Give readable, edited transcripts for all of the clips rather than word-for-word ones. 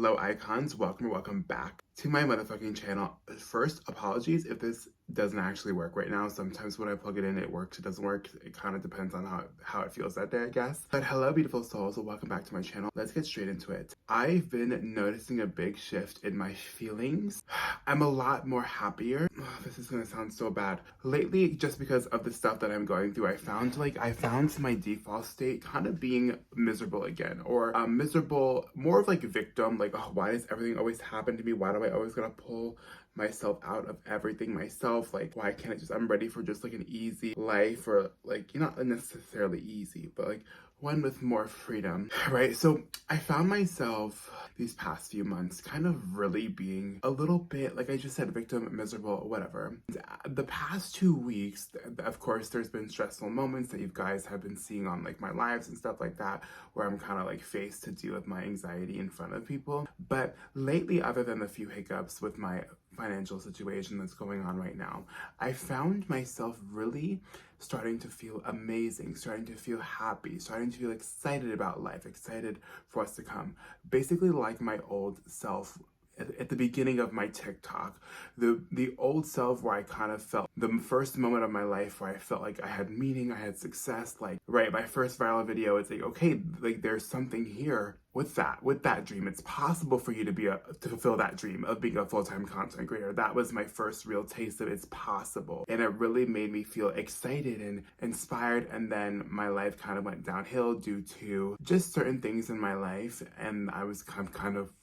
Hello icons, welcome or welcome back to my motherfucking channel. First, apologies if this doesn't actually work right now. Sometimes when I plug it in, it works, it doesn't work. It kind of depends on how it feels that day, I guess. But hello beautiful souls, welcome back to my channel. Let's get straight into it. I've been noticing a big shift in my feelings. I'm a lot more happier. This is gonna sound so bad. Lately, just because of the stuff that I'm going through, I found my default state kind of being miserable again, or miserable, more of like a victim, like, oh, why does everything always happen to me? Why do I always gotta pull myself out of everything myself? Like, why can't I just, I'm ready for just like an easy life, or like, not necessarily easy, but like one with more freedom, right? So I found myself these past few months kind of really being a little bit, like I just said, victim, miserable, whatever. The past 2 weeks, of course, there's been stressful moments that you guys have been seeing on like my lives and stuff like that, where I'm kind of like faced to deal with my anxiety in front of people. But lately, other than the few hiccups with my financial situation that's going on right now, I found myself really starting to feel amazing, starting to feel happy, starting to feel excited about life, excited for what's to come. Basically like my old self at the beginning of my TikTok, the old self where I kind of felt the first moment of my life where I felt like I had meaning, I had success, like, right, my first viral video, it's like, okay, like there's something here with that dream. It's possible for you to fulfill that dream of being a full-time content creator. That was my first real taste of it's possible. And it really made me feel excited and inspired. And then my life kind of went downhill due to just certain things in my life. And I was kind of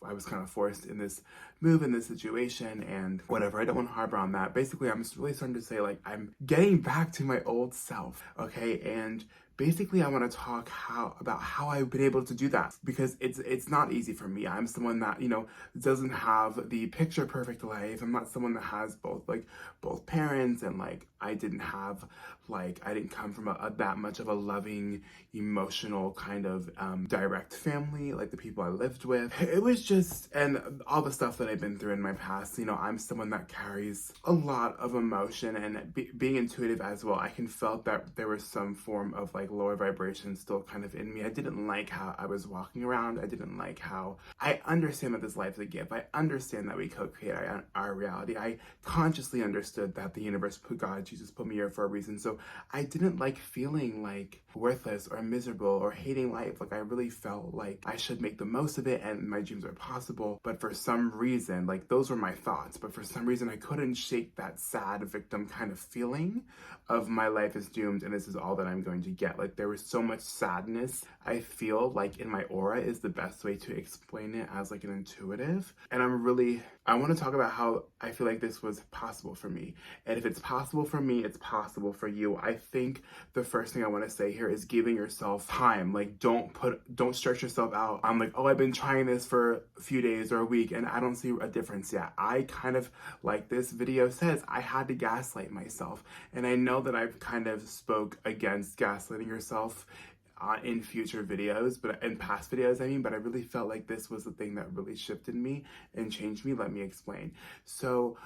forced in this move, in this situation, and whatever. I don't want to harbor on that. Basically, I'm just really starting to say, like, I'm getting back to my old self, okay? And basically, I want to talk about how I've been able to do that, because it's not easy for me. I'm someone that, doesn't have the picture perfect life. I'm not someone that has both parents, and like I didn't come from that much of a loving, emotional kind of direct family like the people I lived with. It was just, and all the stuff that I've been through in my past, I'm someone that carries a lot of emotion, and being intuitive as well, I can felt that there was some form of like lower vibration still kind of in me. I didn't like how I was walking around. I didn't like how, I understand that this life is a gift. I understand that we co-create our reality. I consciously understood that the universe put God, Jesus put me here for a reason. So I didn't like feeling like worthless or miserable or hating life. Like I really felt like I should make the most of it and my dreams are possible. But for some reason, like those were my thoughts, but for some reason I couldn't shake that sad victim kind of feeling of my life is doomed and this is all that I'm going to get. Like there was so much sadness, I feel like in my aura is the best way to explain it as like an intuitive. And I want to talk about how I feel like this was possible for me. And if it's possible for me, it's possible for you. I think the first thing I want to say here is giving yourself time. Like don't stretch yourself out. I'm like, oh, I've been trying this for a few days or a week and I don't see a difference yet. I kind of, like this video says, I had to gaslight myself. And I know that I've kind of spoke against gaslighting yourself in future videos, but in past videos, but I really felt like this was the thing that really shifted me and changed me. Let me explain. So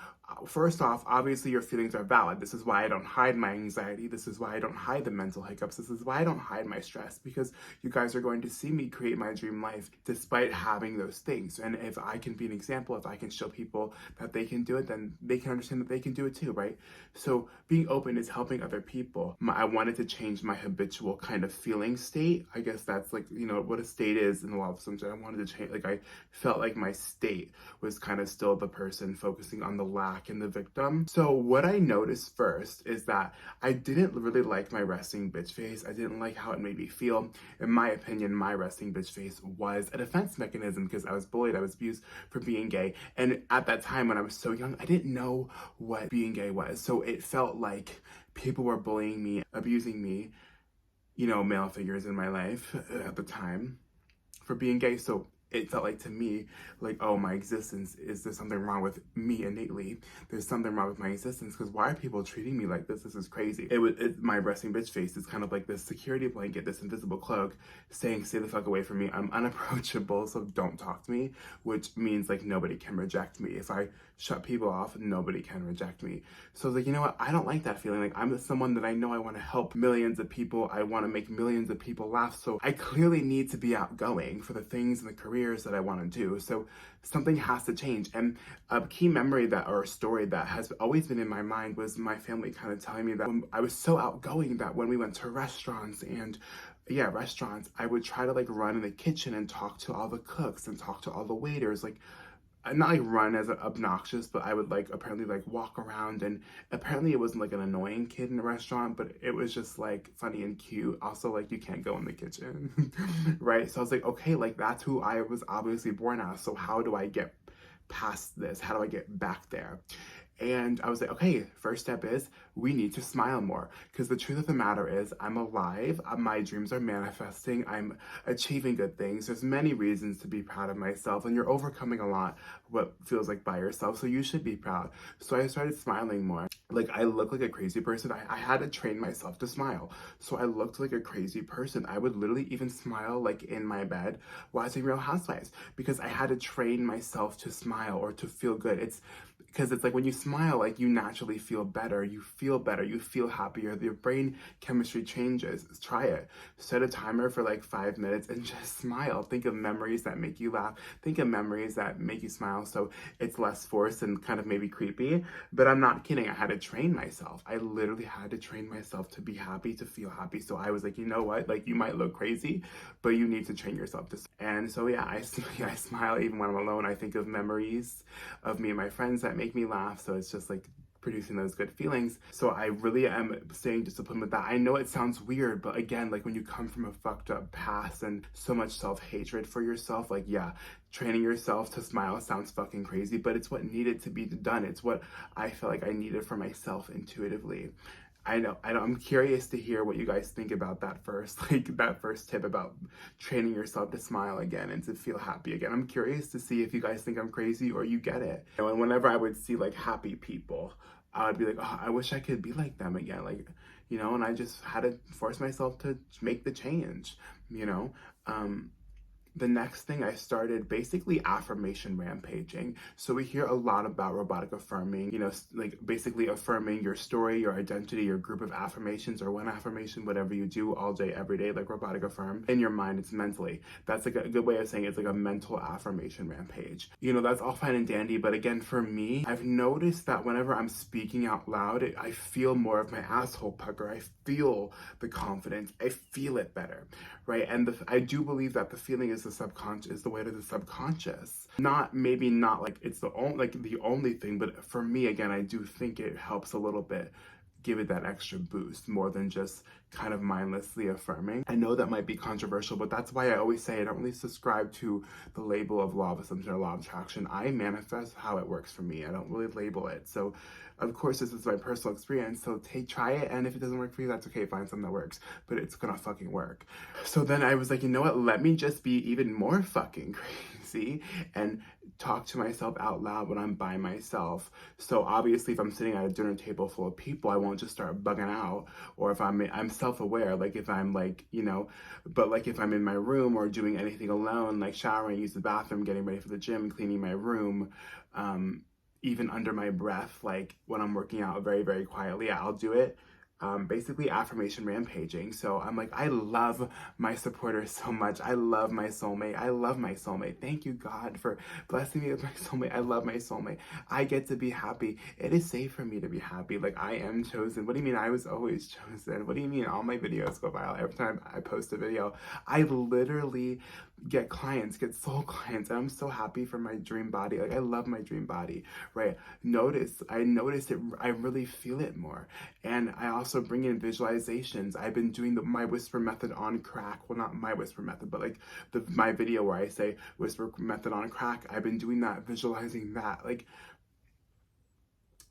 first off, obviously your feelings are valid. This is why I don't hide my anxiety. This is why I don't hide the mental hiccups. This is why I don't hide my stress, because you guys are going to see me create my dream life despite having those things. And if I can be an example, if I can show people that they can do it, then they can understand that they can do it too, right? So being open is helping other people. I wanted to change my habitual kind of feeling state. I guess that's like, what a state is in the law of assumption. I wanted to change, like I felt like my state was kind of still the person focusing on the lack and the victim. So what I noticed first is that I didn't really like my resting bitch face. I didn't like how it made me feel. In my opinion, my resting bitch face was a defense mechanism because I was bullied, I was abused for being gay. And at that time when I was so young, I didn't know what being gay was. So it felt like people were bullying me, abusing me, male figures in my life at the time for being gay. So it felt like to me, like, oh, my existence, is there something wrong with me innately? There's something wrong with my existence, because why are people treating me like this? This is crazy. My resting bitch face is kind of like this security blanket, this invisible cloak saying, stay the fuck away from me. I'm unapproachable, so don't talk to me, which means like nobody can reject me. If I shut people off, nobody can reject me. So I was like, you know what? I don't like that feeling. Like I'm someone that I know I want to help millions of people. I want to make millions of people laugh. So I clearly need to be outgoing for the things in the career careers that I want to do. So something has to change. And a key memory that, or story that has always been in my mind, was my family kind of telling me that when I was so outgoing that when we went to restaurants, I would try to like run in the kitchen and talk to all the cooks and talk to all the waiters, like not like run as obnoxious, but I would like apparently like walk around, and apparently it wasn't like an annoying kid in a restaurant, but it was just like funny and cute. Also, like, you can't go in the kitchen, right? So I was like, okay, like that's who I was obviously born as. So how do I get past this? How do I get back there? And I was like, okay, first step is we need to smile more. Because the truth of the matter is, I'm alive. My dreams are manifesting. I'm achieving good things. There's many reasons to be proud of myself. And you're overcoming a lot what feels like by yourself. So you should be proud. So I started smiling more. Like, I look like a crazy person. I had to train myself to smile. So I looked like a crazy person. I would literally even smile like in my bed watching Real Housewives, because I had to train myself to smile or to feel good. It's because it's like when you smile, like you naturally feel better, you feel happier, your brain chemistry changes. Try it. Set a timer for like 5 minutes and just smile. Think of memories that make you laugh. Think of memories that make you smile, so it's less forced and kind of maybe creepy. But I'm not kidding. I had to train myself. I literally had to train myself to be happy, to feel happy. So I was like, you know what? Like, you might look crazy, but you need to train yourself to. And so yeah, I smile even when I'm alone. I think of memories of me and my friends that make me laugh. So it's just like producing those good feelings. So I really am staying disciplined with that. I know it sounds weird, but again, like when you come from a fucked up past and so much self-hatred for yourself, like, yeah, training yourself to smile sounds fucking crazy, but it's what needed to be done. It's what I felt like I needed for myself intuitively. I know, I'm curious to hear what you guys think about that first tip about training yourself to smile again and to feel happy again. I'm curious to see if you guys think I'm crazy or you get it. And whenever I would see like happy people, I would be like, oh, I wish I could be like them again. Like, and I just had to force myself to make the change, you know? The next thing, I started basically affirmation rampaging. So we hear a lot about robotic affirming, like basically affirming your story, your identity, your group of affirmations, or one affirmation, whatever you do all day, every day, like robotic affirm. In your mind, it's mentally. That's like a good way of saying it's like a mental affirmation rampage. That's all fine and dandy, but again, for me, I've noticed that whenever I'm speaking out loud, I feel more of my asshole pucker. I feel the confidence. I feel it better, right? And I do believe that the feeling is the subconscious, is the way to the subconscious. Maybe not like it's the only thing, but for me, again, I do think it helps a little bit give it that extra boost more than just kind of mindlessly affirming. I know that might be controversial, but that's why I always say I don't really subscribe to the label of law of assumption or law of attraction. I manifest how it works for me. I don't really label it. So of course, this is my personal experience, so try it, and if it doesn't work for you, that's okay, find something that works, but it's gonna fucking work. So then I was like, you know what, let me just be even more fucking crazy and talk to myself out loud when I'm by myself. So obviously, if I'm sitting at a dinner table full of people, I won't just start bugging out, or if I'm self-aware, like if I'm like, but like if I'm in my room or doing anything alone, like showering, use the bathroom, getting ready for the gym, cleaning my room, even under my breath, like when I'm working out very, very quietly, I'll do it. Basically affirmation rampaging. So I'm like, I love my supporters so much. I love my soulmate. I love my soulmate. Thank you, God, for blessing me with my soulmate. I love my soulmate. I get to be happy. It is safe for me to be happy. Like, I am chosen. What do you mean I was always chosen? What do you mean all my videos go viral? Every time I post a video, I literally get soul clients, and I'm so happy for my dream body. Like, I love my dream body, right? I notice it, I really feel it more. And I also bring in visualizations. I've been doing my whisper method on crack. Well, not my whisper method, but like my video where I say whisper method on crack. I've been doing that, visualizing that, like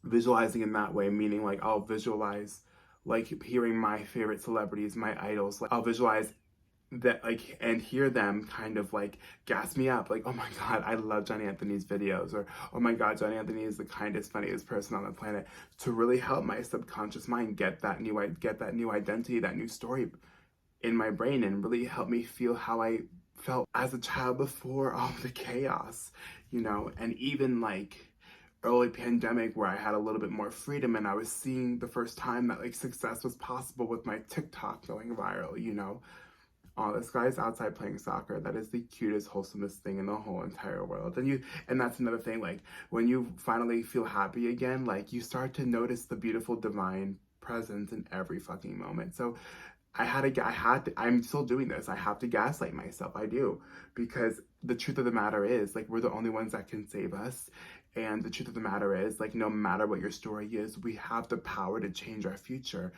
visualizing in that way, meaning like I'll visualize like hearing my favorite celebrities, my idols. Like, I'll visualize that, like, and hear them kind of like gas me up, like, oh my God, I love Johnny Anthony's videos, or oh my God, Johnny Anthony is the kindest, funniest person on the planet, to really help my subconscious mind get that new identity, that new story in my brain, and really help me feel how I felt as a child before all the chaos, and even like early pandemic where I had a little bit more freedom and I was seeing the first time that like success was possible with my TikTok going viral, oh, this guy's outside playing soccer. That is the cutest, wholesomest thing in the whole entire world. And that's another thing, like, when you finally feel happy again, like, you start to notice the beautiful divine presence in every fucking moment. So I'm still doing this. I have to gaslight myself. I do. Because the truth of the matter is, like, we're the only ones that can save us. And the truth of the matter is, like, no matter what your story is, we have the power to change our future.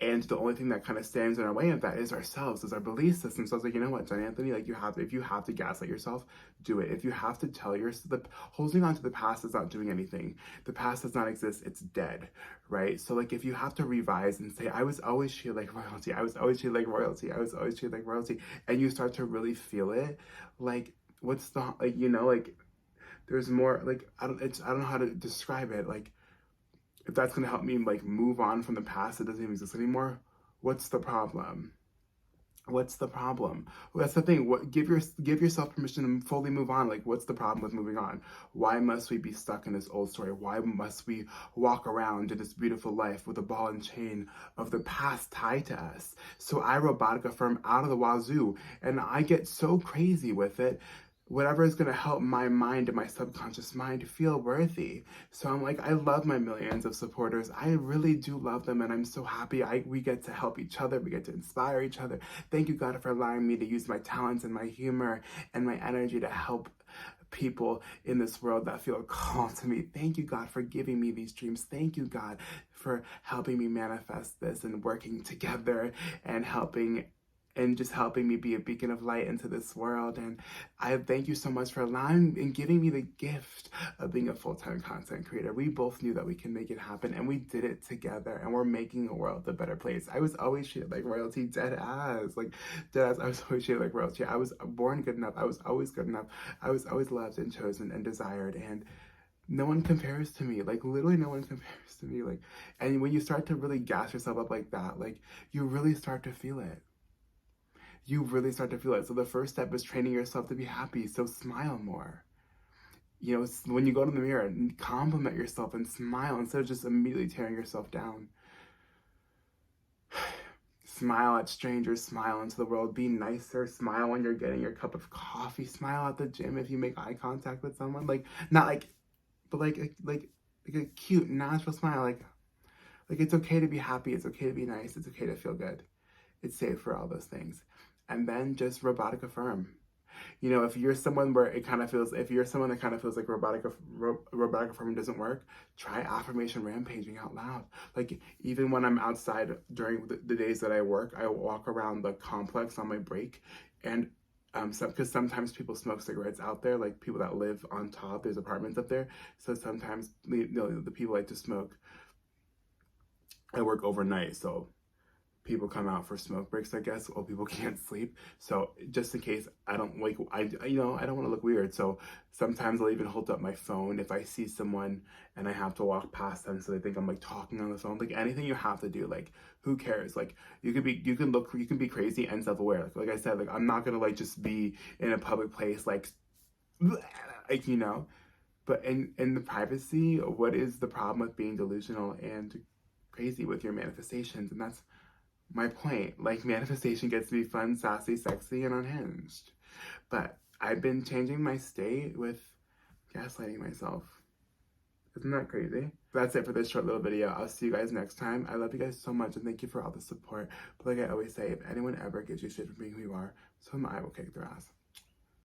And the only thing that kind of stands in our way of that is ourselves, is our belief system. So I was like, you know what, John Anthony, like, if you have to gaslight yourself, do it. If you have to tell yourself, holding on to the past is not doing anything. The past does not exist. It's dead, right? So, like, if you have to revise and say, I was always treated like royalty. I was always treated like royalty. I was always treated like royalty. And you start to really feel it, like, what's the, like, like, there's more, like, I don't know how to describe it. Like, if that's going to help me, like, move on from the past that doesn't even exist anymore, what's the problem? What's the problem? Well, that's the thing. Give yourself permission to fully move on. Like, what's the problem with moving on? Why must we be stuck in this old story? Why must we walk around in this beautiful life with a ball and chain of the past tied to us? So I robotic affirm out of the wazoo, and I get so crazy with it. Whatever is going to help my mind and my subconscious mind feel worthy. So I'm like, I love my millions of supporters. I really do love them, and I'm so happy we get to help each other. We get to inspire each other. Thank you, God, for allowing me to use my talents and my humor and my energy to help people in this world that feel called to me. Thank you, God, for giving me these dreams. Thank you, God, for helping me manifest this and working together and just helping me be a beacon of light into this world. And I thank you so much for allowing and giving me the gift of being a full-time content creator. We both knew that we can make it happen, and we did it together, and we're making the world a better place. I was always treated like royalty, dead ass. I was always treated like royalty. I was born good enough. I was always good enough. I was always loved and chosen and desired, and no one compares to me. Like, literally no one compares to me. Like, and when you start to really gas yourself up like that, like, you really start to feel it. You really start to feel it. So the first step is training yourself to be happy. So smile more. When you go to the mirror, compliment yourself and smile instead of just immediately tearing yourself down. Smile at strangers, smile into the world, be nicer, smile when you're getting your cup of coffee, smile at the gym if you make eye contact with someone. Like, not like, but like a cute, natural smile. Like it's okay to be happy, it's okay to be nice, it's okay to feel good. It's safe for all those things. And then just robotic affirm. If you're someone where if you're someone that kind of feels like robotic affirming doesn't work, try affirmation rampaging out loud. Like, even when I'm outside during the days that I work, I walk around the complex on my break, and because sometimes people smoke cigarettes out there, like people that live on top, there's apartments up there. So sometimes the people like to smoke. I work overnight, so people come out for smoke breaks, I guess, or people can't sleep. So just in case I don't I don't want to look weird. So sometimes I'll even hold up my phone if I see someone and I have to walk past them, so they think I'm like talking on the phone. Like, anything you have to do, like, who cares? Like, you can be crazy and self-aware. Like I said, like, I'm not gonna like just be in a public place like but in the privacy, what is the problem with being delusional and crazy with your manifestations? And that's my point. Like, manifestation gets to be fun, sassy, sexy, and unhinged. But I've been changing my state with gaslighting myself. Isn't that crazy? That's it for this short little video. I'll see you guys next time. I love you guys so much, and thank you for all the support. But like I always say, if anyone ever gives you shit for being who you are, so I will kick their ass.